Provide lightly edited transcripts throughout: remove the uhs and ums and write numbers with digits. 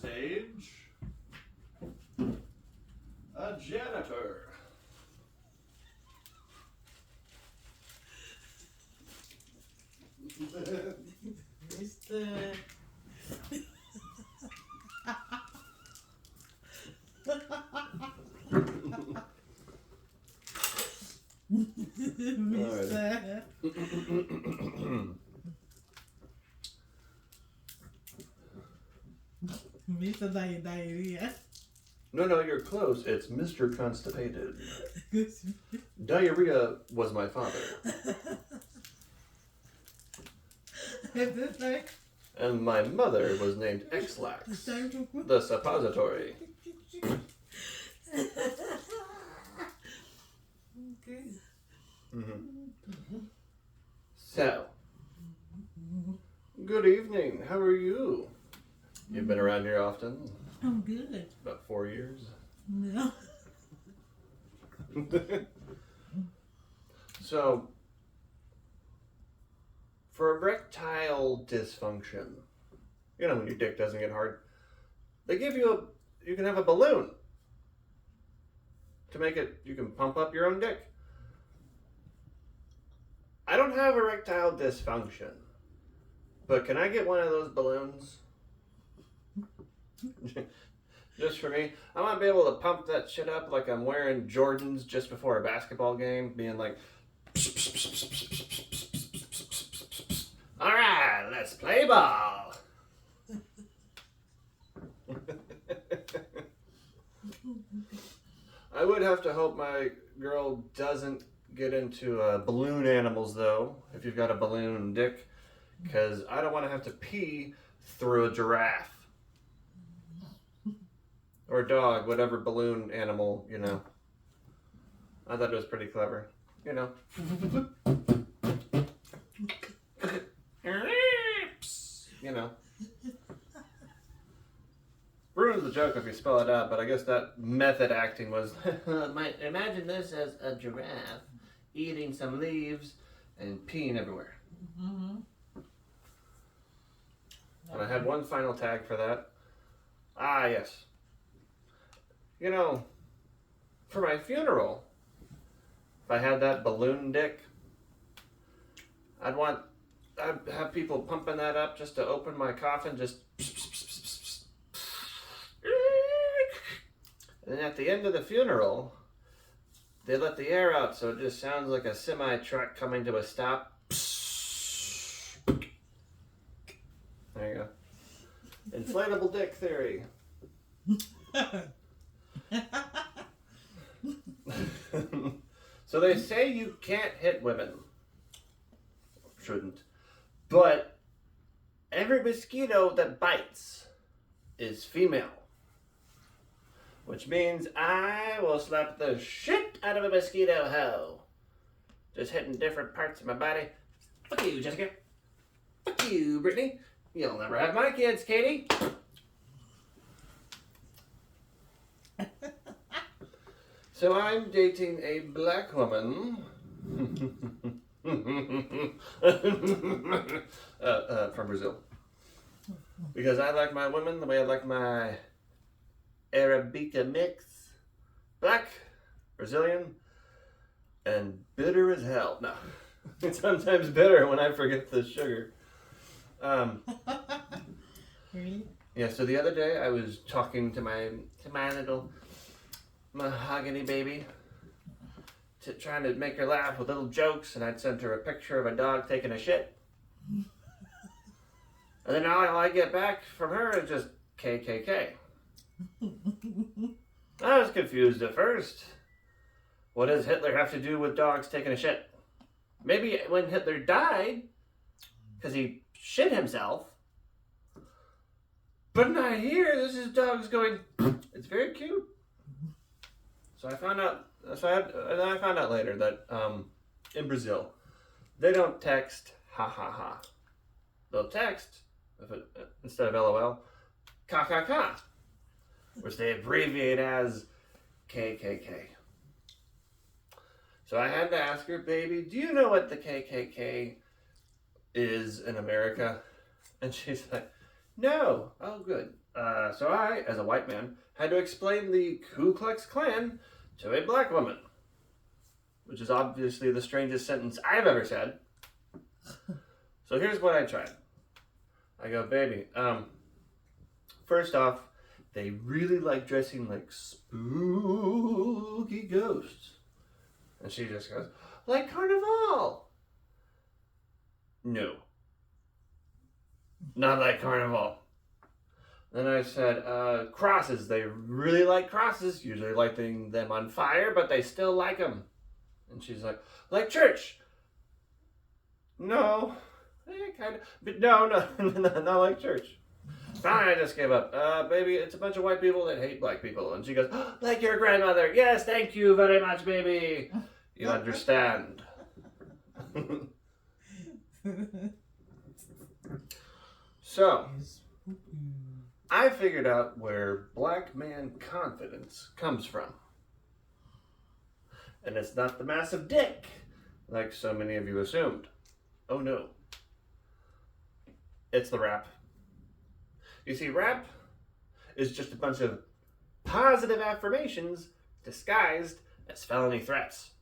stage a janitor. Mr. Mr. Mr. Diarrhea. No, you're close. It's Mr. Constipated. Diarrhea was my father. And my mother was named X-Lax, the suppository. So, good evening. How are you? You've been around here often? I'm good. About 4 years. No. So, for erectile dysfunction, you know when your dick doesn't get hard, they give you you can have a balloon to make it, you can pump up your own dick. I don't have erectile dysfunction, but can I get one of those balloons? Just for me. I want to be able to pump that shit up like I'm wearing Jordans just before a basketball game, being like, alright, let's play ball. I would have to hope my girl doesn't get into balloon animals, though, if you've got a balloon dick, because I don't want to have to pee through a giraffe. Or dog, whatever balloon animal, you know. I thought it was pretty clever, you know. You know. Ruins the joke if you spell it out, but I guess that method acting was, imagine this as a giraffe eating some leaves and peeing everywhere. Mm-hmm. And I had one final tag for that. Ah, yes. You know, for my funeral, if I had that balloon dick, I'd have people pumping that up just to open my coffin, just. And then at the end of the funeral, they let the air out so it just sounds like a semi-truck coming to a stop. There you go. Inflatable dick theory. So they say you can't hit women. Shouldn't. But every mosquito that bites is female. Which means I will slap the shit out of a mosquito hoe. Just hitting different parts of my body. Fuck you, Jessica. Fuck you, Brittany. You'll never have my kids, Katie. So I'm dating a black woman from Brazil. Because I like my women the way I like my Arabica mix. Black, Brazilian, and bitter as hell. No, it's sometimes bitter when I forget the sugar. Really? Yeah, so the other day I was talking to my little mahogany baby, trying to make her laugh with little jokes, and I'd sent her a picture of a dog taking a shit. And then all I get back from her is just KKK. I was confused at first. What does Hitler have to do with dogs taking a shit? Maybe when Hitler died, because he shit himself. But not here. This is dogs going, it's very cute. So I found out later that in Brazil, they don't text ha ha ha. They'll text, instead of LOL, KKK, which they abbreviate as KKK. So I had to ask her, baby, do you know what the KKK is in America? And she's like, no. Oh, good. So I, as a white man, had to explain the Ku Klux Klan to a black woman, which is obviously the strangest sentence I've ever said. So here's what I tried. I go, baby, first off, they really like dressing like spooky ghosts. And she just goes, like Carnival. No. Not like Carnival. Then I said, crosses. They really like crosses. Usually lighting them on fire, but they still like them. And she's like church. No. Kind of. But no, not like church. Fine, I just gave up. Baby, it's a bunch of white people that hate black people. And she goes, like your grandmother. Yes, thank you very much, baby. You understand. So, I figured out where black man confidence comes from. And it's not the massive dick, like so many of you assumed. Oh no. It's the rap. You see, rap is just a bunch of positive affirmations disguised as felony threats.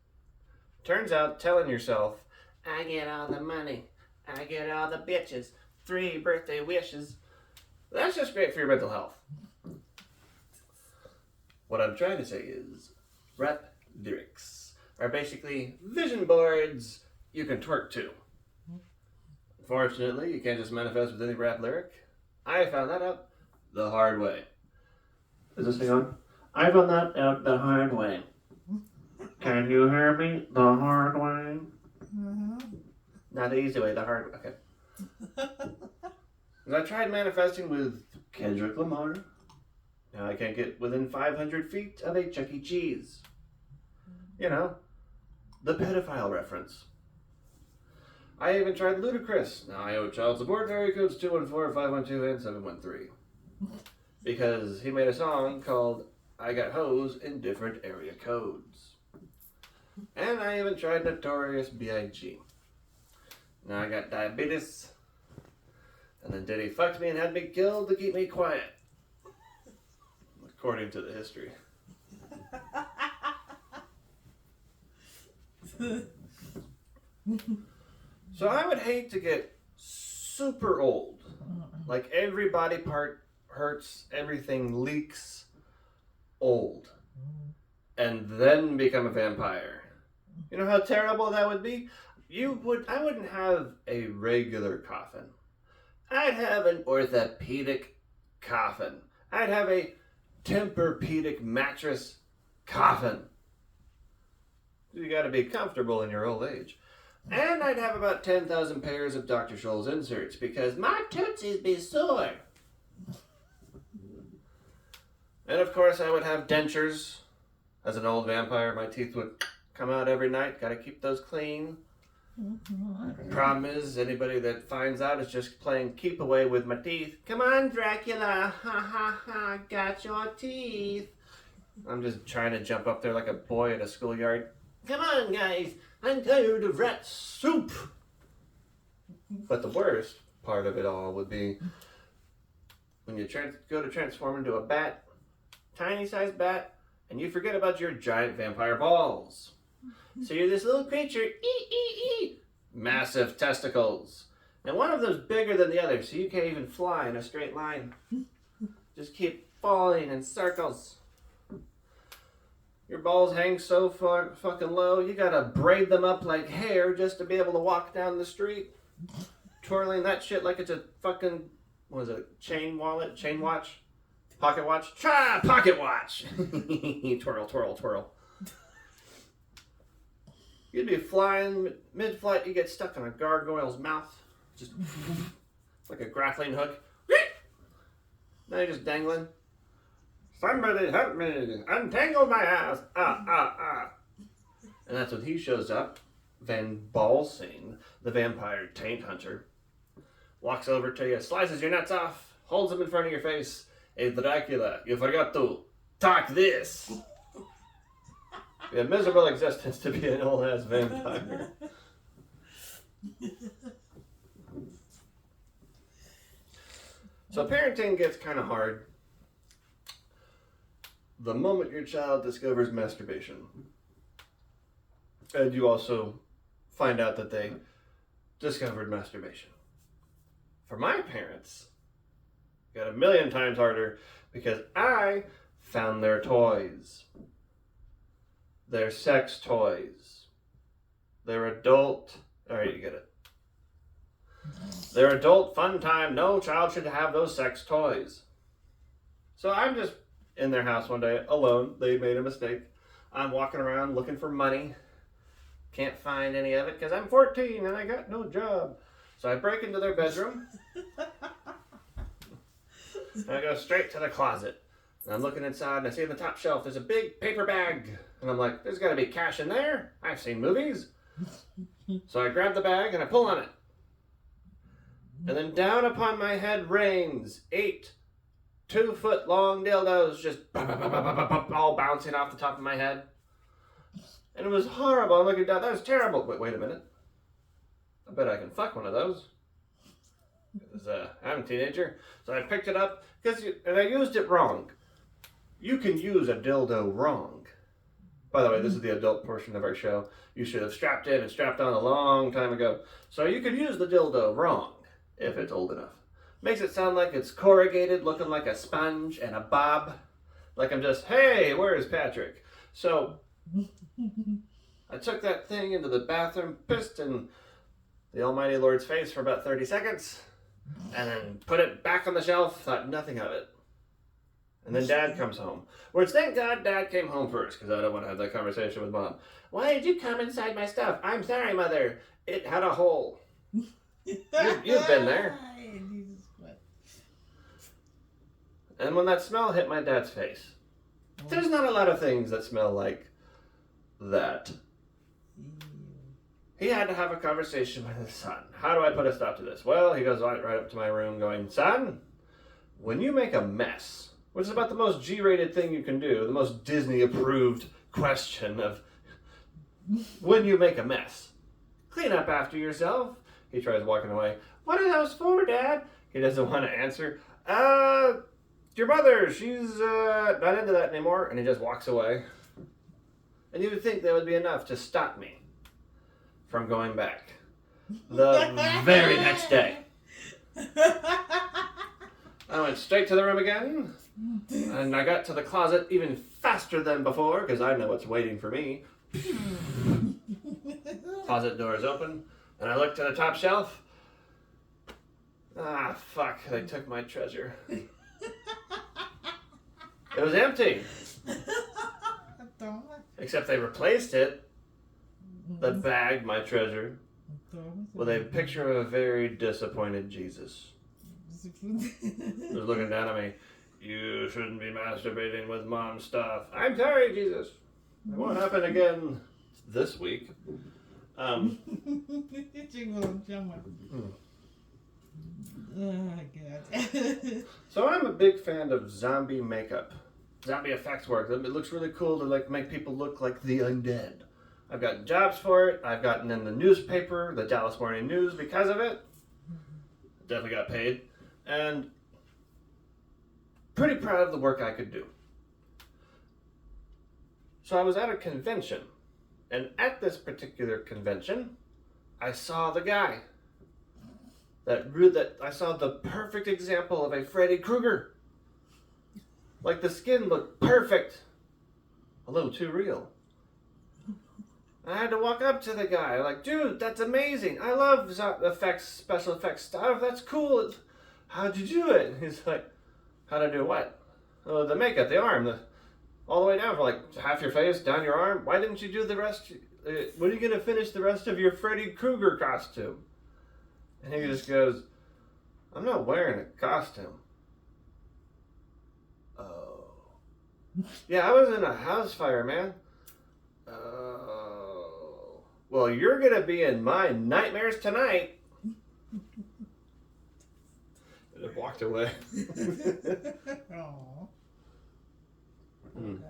Turns out telling yourself, I get all the money, I get all the bitches, 3 birthday wishes, that's just great for your mental health. What I'm trying to say is, rap lyrics are basically vision boards you can twerk to. Fortunately, you can't just manifest with any rap lyric. I found that out the hard way. Is this thing on? I found that out the hard way. Can you hear me? The hard way? Mm-hmm. Not the easy way, the hard way. Okay. I tried manifesting with Kendrick Lamar. Now I can't get within 500 feet of a Chuck E. Cheese. You know, the pedophile reference. I even tried Ludacris. Now I owe child support area codes 214-512 and 713. Because he made a song called I Got Hoes in Different Area Codes. And I even tried Notorious B.I.G. Now I got diabetes. And then Diddy fucked me and had me killed to keep me quiet. According to the history. So I would hate to get super old. Like every body part hurts, everything leaks, old. And then become a vampire. You know how terrible that would be? I wouldn't have a regular coffin. I'd have an orthopedic coffin. I'd have a Tempur-Pedic mattress coffin. You gotta be comfortable in your old age. And I'd have about 10,000 pairs of Dr. Scholl's inserts because my tootsies be sore. And of course I would have dentures. As an old vampire, my teeth would come out every night. Gotta keep those clean. Problem is, anybody that finds out is just playing keep away with my teeth. Come on, Dracula. Ha ha ha, got your teeth. I'm just trying to jump up there like a boy at a schoolyard. Come on, guys. I'm tired of rat soup. But the worst part of it all would be when you go to transform into a bat, tiny sized bat, and you forget about your giant vampire balls. So you're this little creature, massive testicles. And one of them's bigger than the other, so you can't even fly in a straight line. Just keep falling in circles. Your balls hang so fucking low, you gotta braid them up like hair just to be able to walk down the street. Twirling that shit like it's a fucking, what is it, chain watch? Pocket watch? Pocket watch! Twirl, twirl, twirl. You'd be flying, mid-flight, you get stuck in a gargoyle's mouth. Just like a grappling hook. Now you're just dangling. Somebody help me! Untangle my ass! And that's when he shows up. Van Balsing, the vampire taint hunter, walks over to you, slices your nuts off, holds them in front of your face. Hey, Dracula, you forgot to talk this. A miserable existence to be an old-ass vampire. So parenting gets kind of hard the moment your child discovers masturbation. And you also find out that they discovered masturbation. For my parents, it got a million times harder because I found their toys. Their sex toys. Their adult, alright, you get it. Their adult fun time, no child should have those sex toys. So I'm just in their house one day, alone. They made a mistake. I'm walking around looking for money. Can't find any of it because I'm 14 and I got no job. So I break into their bedroom. And I go straight to the closet. And I'm looking inside and I see on the top shelf there's a big paper bag. And I'm like, there's got to be cash in there. I've seen movies. So I grab the bag and I pull on it. And then down upon my head rains 8 2-foot-long dildos just all bouncing off the top of my head. And it was horrible. I'm looking down. That was terrible. Wait a minute. I bet I can fuck one of those. I'm a teenager. So I picked it up and I used it wrong. You can use a dildo wrong. By the way, this is the adult portion of our show. You should have strapped in and strapped on a long time ago. So you can use the dildo wrong if it's old enough. Makes it sound like it's corrugated, looking like a sponge and a bob. Like I'm just, hey, where's Patrick? So I took that thing into the bathroom, pissed in the almighty Lord's face for about 30 seconds, and then put it back on the shelf, thought nothing of it. And then Dad comes home. Which, thank God, Dad came home first, because I don't want to have that conversation with Mom. Why did you come inside my stuff? I'm sorry, Mother. It had a hole. You've been there. And when that smell hit my dad's face, there's not a lot of things that smell like that. He had to have a conversation with his son. How do I put a stop to this? Well, he goes right up to my room going, son, when you make a mess, which is about the most G-rated thing you can do, the most Disney-approved question of when you make a mess, clean up after yourself. He tries walking away. What are those for, Dad? He doesn't want to answer. Your mother, she's not into that anymore. And he just walks away. And you would think that would be enough to stop me from going back. The very next day. I went straight to the room again. And I got to the closet even faster than before, because I know what's waiting for me. Closet door is open. And I looked to the top shelf. Ah, fuck. They took my treasure. It was empty. Except they replaced it, the bag, my treasure, with a picture of a very disappointed Jesus. He was looking down at me. You shouldn't be masturbating with Mom's stuff. I'm sorry, Jesus. It won't happen again this week. Oh, God. So I'm a big fan of zombie makeup. Zombie effects work. It looks really cool to like make people look like the undead. I've gotten jobs for it. I've gotten in the newspaper, the Dallas Morning News, because of it. Definitely got paid. And pretty proud of the work I could do. So I was at a convention. And at this particular convention, I saw the guy. That I saw the perfect example of a Freddy Krueger. Like the skin looked perfect. A little too real. I had to walk up to the guy like, dude, that's amazing. I love special effects stuff. That's cool. How'd you do it? He's like, how'd I do what? Oh, the makeup, the arm, all the way down for like half your face, down your arm. Why didn't you do the rest? When are you going to finish the rest of your Freddy Krueger costume? And he just goes, I'm not wearing a costume. Oh. Yeah, I was in a house fire, man. Oh. Well, you're going to be in my nightmares tonight. And I walked away. Aww. Mm.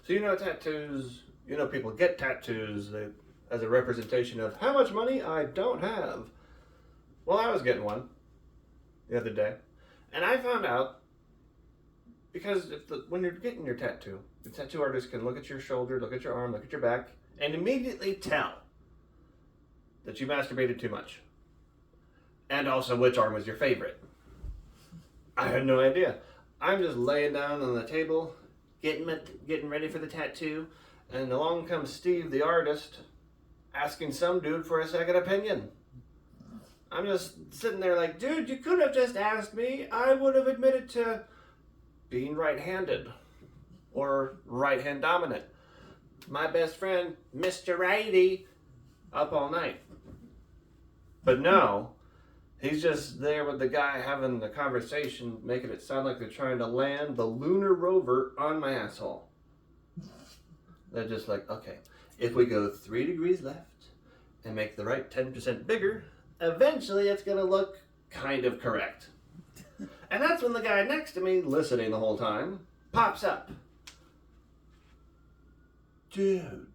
So you know tattoos, you know people get tattoos as a representation of how much money I don't have. Well, I was getting one. the other day, and I found out because when you're getting your tattoo, the tattoo artist can look at your shoulder, look at your arm, look at your back, and immediately tell that you masturbated too much, and also which arm was your favorite. I had no idea. I'm just laying down on the table, getting ready for the tattoo, and along comes Steve, the artist, asking some dude for a second opinion. I'm just sitting there like, dude, you could have just asked me. I would have admitted to being right-handed or right-hand dominant. My best friend, Mr. Righty, up all night. But no, he's just there with the guy having the conversation, making it sound like they're trying to land the lunar rover on my asshole. They're just like, okay, if we go 3 degrees left and make the right 10% bigger, eventually it's going to look kind of correct. And that's when the guy next to me, listening the whole time, pops up. Dude,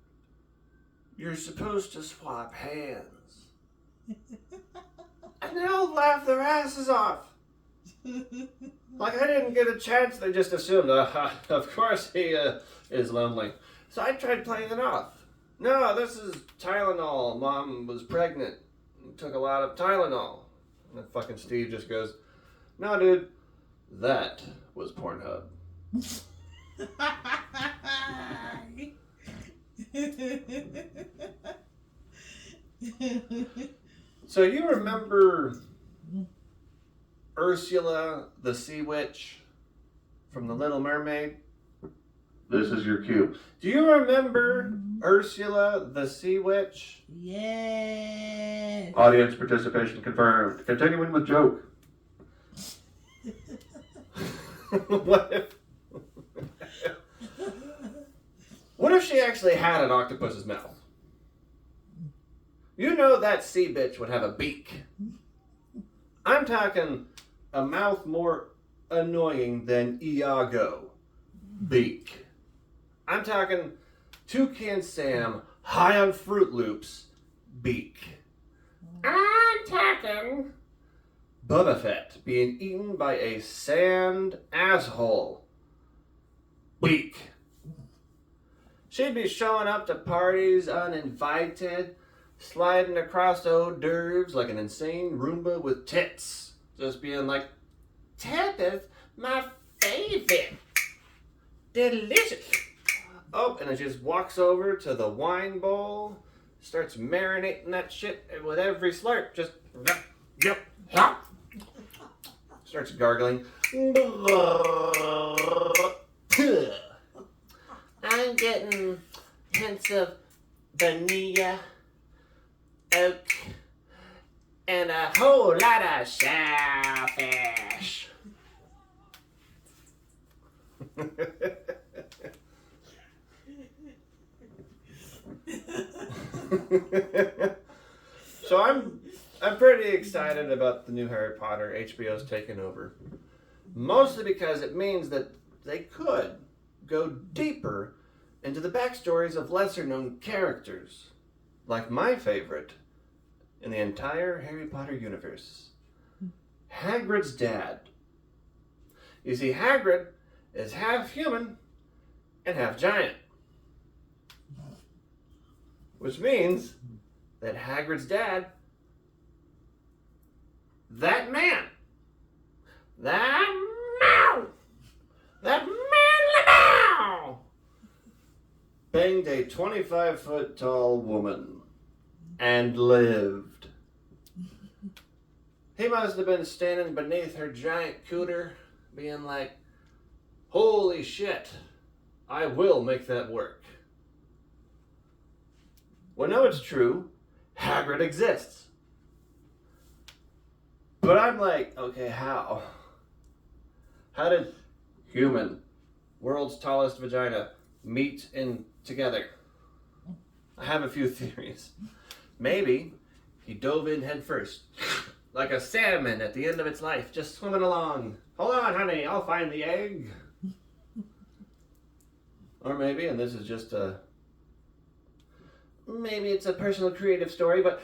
you're supposed to swap hands. And they all laugh their asses off. Like I didn't get a chance, they just assumed, of course he is lonely. So I tried playing it off. No, this is Tylenol. Mom was pregnant and took a lot of Tylenol. And then fucking Steve just goes, no, dude, that was Pornhub. So you remember Ursula the Sea Witch from The Little Mermaid? This is your cue. Do you remember Ursula the Sea Witch? Yes. Audience participation confirmed. Continuing with joke. What if she actually had an octopus's mouth? You know that sea bitch would have a beak. I'm talking a mouth more annoying than Iago. Beak. I'm talking Toucan Sam high on Fruit Loops. Beak. I'm talking Boba Fett being eaten by a sand asshole. Beak. She'd be showing up to parties uninvited, sliding across hors d'oeuvres like an insane Roomba with tits. Just being like, Ted is my favorite. Delicious. Oh, and it just walks over to the wine bowl, starts marinating that shit with every slurp. Just, yep, yep. Starts gargling. I'm getting hints of vanilla, oak, and a whole lot of shellfish. So I'm pretty excited about the new Harry Potter. HBO's taken over. Mostly because it means that they could go deeper into the backstories of lesser known characters. Like my favorite in the entire Harry Potter universe. Hagrid's dad. You see, Hagrid is half human and half giant. Which means that Hagrid's dad, that man, banged a 25-foot tall woman and lived. He must have been standing beneath her giant cooter being like, holy shit, I will make that work. Well, no, it's true. Hagrid exists. But I'm like, okay, how? How did human, world's tallest vagina, meet in together? I have a few theories. Maybe he dove in head first, like a salmon at the end of its life, just swimming along. Hold on, honey, I'll find the egg. Or maybe, and this is just a maybe it's a personal creative story, but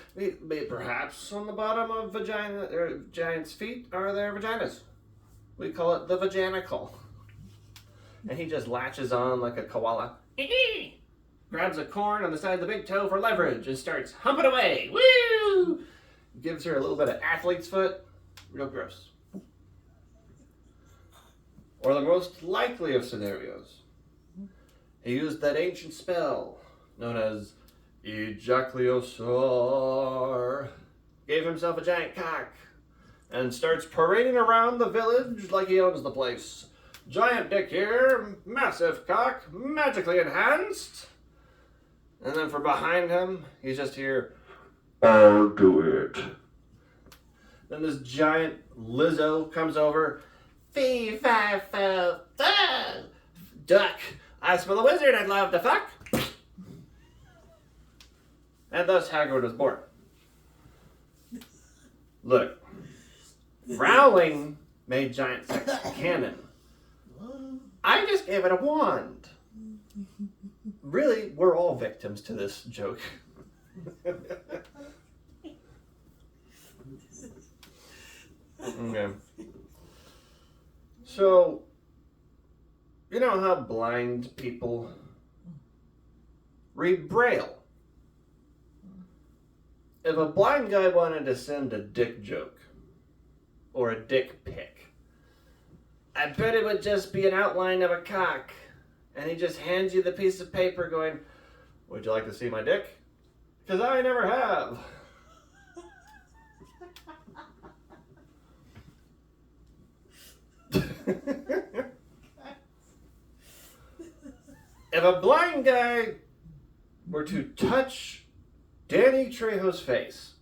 perhaps on the bottom of giant's feet are their vaginas. We call it the vaginicle. And he just latches on like a koala. Grabs a corn on the side of the big toe for leverage and starts humping away. Woo! Gives her a little bit of athlete's foot. Real gross. Or the most likely of scenarios. He used that ancient spell known as Ejaculiosor. Gave himself a giant cock and starts parading around the village like he owns the place. Giant dick here, massive cock, magically enhanced. And then from behind him, he's just here, I'll do it. Then this giant Lizzo comes over, fee, fi, fo, fo, duck. As for the wizard, I'd love to fuck. And thus Hagrid was born. Look, Rowling made giant sex canon. I just gave it a wand. Really, we're all victims to this joke. Okay. So, you know how blind people read Braille? If a blind guy wanted to send a dick joke, or a dick pic, I bet it would just be an outline of a cock, and he just hands you the piece of paper going, would you like to see my dick? Because I never have. If a blind guy were to touch Danny Trejo's face,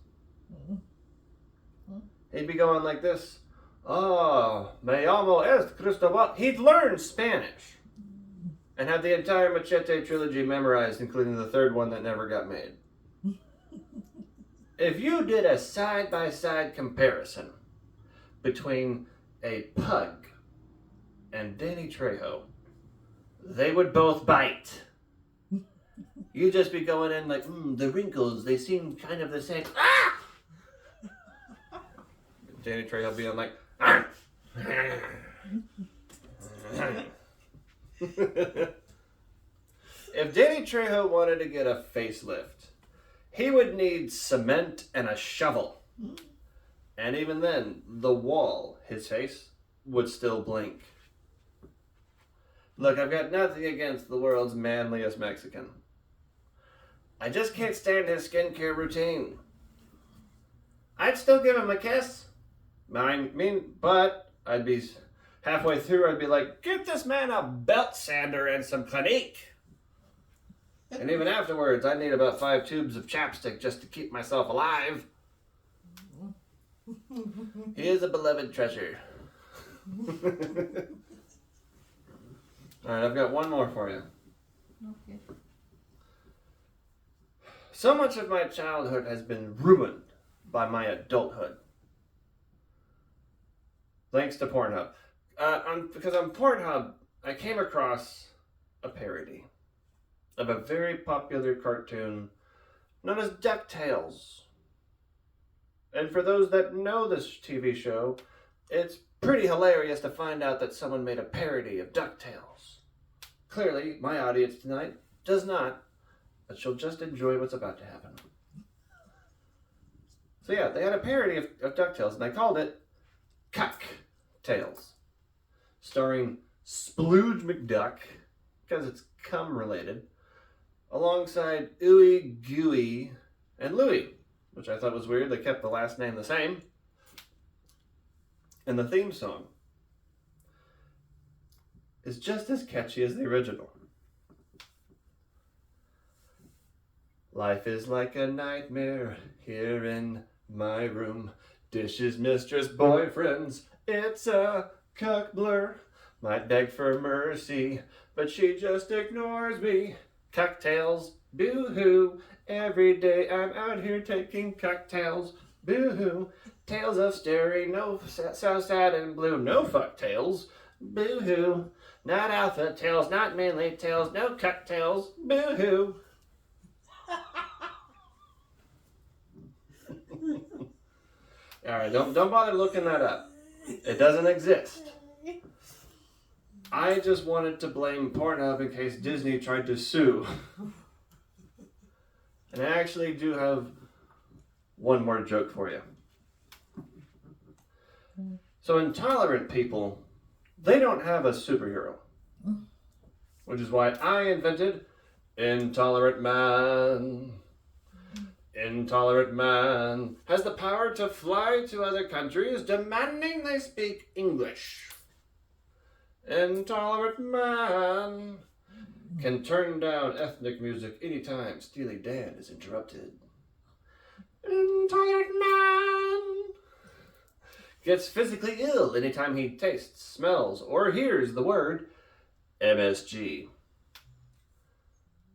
he'd be going like this. Oh, me llamo es Cristobal. He'd learn Spanish and have the entire Machete trilogy memorized, including the third one that never got made. If you did a side-by-side comparison between a pug and Danny Trejo, they would both bite. You'd just be going in like, the wrinkles, they seem kind of the same. Ah! Danny Trejo being like, ah! If Danny Trejo wanted to get a facelift, he would need cement and a shovel. And even then, the wall, his face, would still blink. Look, I've got nothing against the world's manliest Mexican. I just can't stand his skincare routine. I'd still give him a kiss. But I'd be halfway through, I'd be like, get this man a belt sander and some Clinique. And even afterwards, I need about 5 tubes of chapstick just to keep myself alive. He is a beloved treasure. Alright, I've got one more for you. Okay. So much of my childhood has been ruined by my adulthood. Thanks to Pornhub. Because on Pornhub, I came across a parody of a very popular cartoon known as DuckTales. And for those that know this TV show, it's pretty hilarious to find out that someone made a parody of DuckTales. Clearly, my audience tonight does not, but she'll just enjoy what's about to happen. So yeah, they had a parody of DuckTales, and they called it CuckTales, starring Splooge McDuck, because it's cum related, alongside Ooey Gooey and Louie, which I thought was weird. They kept the last name the same. And the theme song is just as catchy as the original. Life is like a nightmare here in my room. Dishes, mistress, boyfriends, it's a cuck blur. Might beg for mercy, but she just ignores me. Cocktails, boo-hoo. Every day I'm out here taking cocktails, boo-hoo. Tales of Sterry, no, so sad and blue. No fuck tales, boo-hoo. Not alpha tales, not manly tales, no cocktails, boo-hoo. Alright, don't bother looking that up. It doesn't exist. I just wanted to blame Pornhub in case Disney tried to sue. And I actually do have one more joke for you. So intolerant people, they don't have a superhero. Which is why I invented Intolerant Man. Intolerant man has the power to fly to other countries demanding they speak English. Intolerant man can turn down ethnic music anytime Steely Dan is interrupted. Intolerant man gets physically ill anytime he tastes, smells, or hears the word MSG.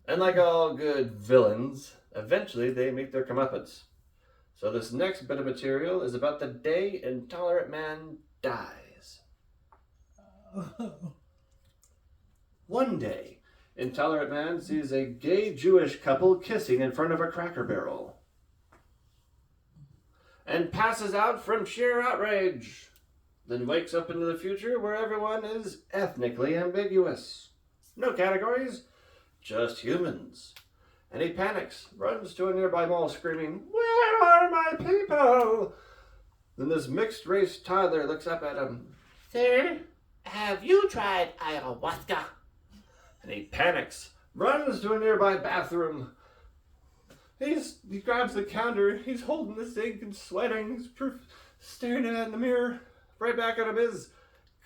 And like all good villains, eventually they make their comeuppance. So this next bit of material is about the day Intolerant Man dies. One day, Intolerant Man sees a gay Jewish couple kissing in front of a Cracker Barrel and passes out from sheer outrage. Then wakes up into the future where everyone is ethnically ambiguous. No categories, just humans. And he panics, runs to a nearby mall screaming, "Where are my people?" Then this mixed-race toddler looks up at him. "Sir, have you tried ayahuasca?" And he panics, runs to a nearby bathroom. He grabs the counter, he's holding the sink and sweating, he's staring at it in the mirror. Right back at him is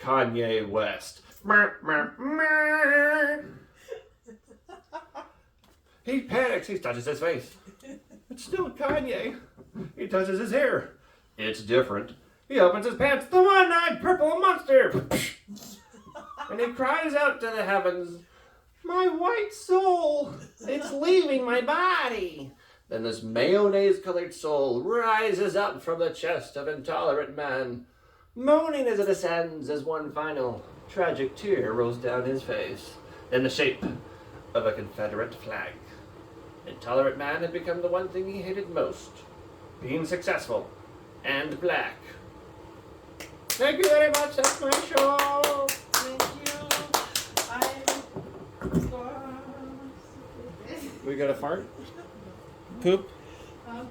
Kanye West. He panics, he touches his face. It's still Kanye. He touches his hair. It's different. He opens his pants, the one-eyed purple monster! And he cries out to the heavens, "My white soul! It's leaving my body!" Then this mayonnaise-colored soul rises up from the chest of Intolerant Man, moaning as it ascends as one final tragic tear rolls down his face in the shape of a Confederate flag. Intolerant Man had become the one thing he hated most, being successful and black. Thank you very much, that's my show! Thank you. We got a fart? Poop?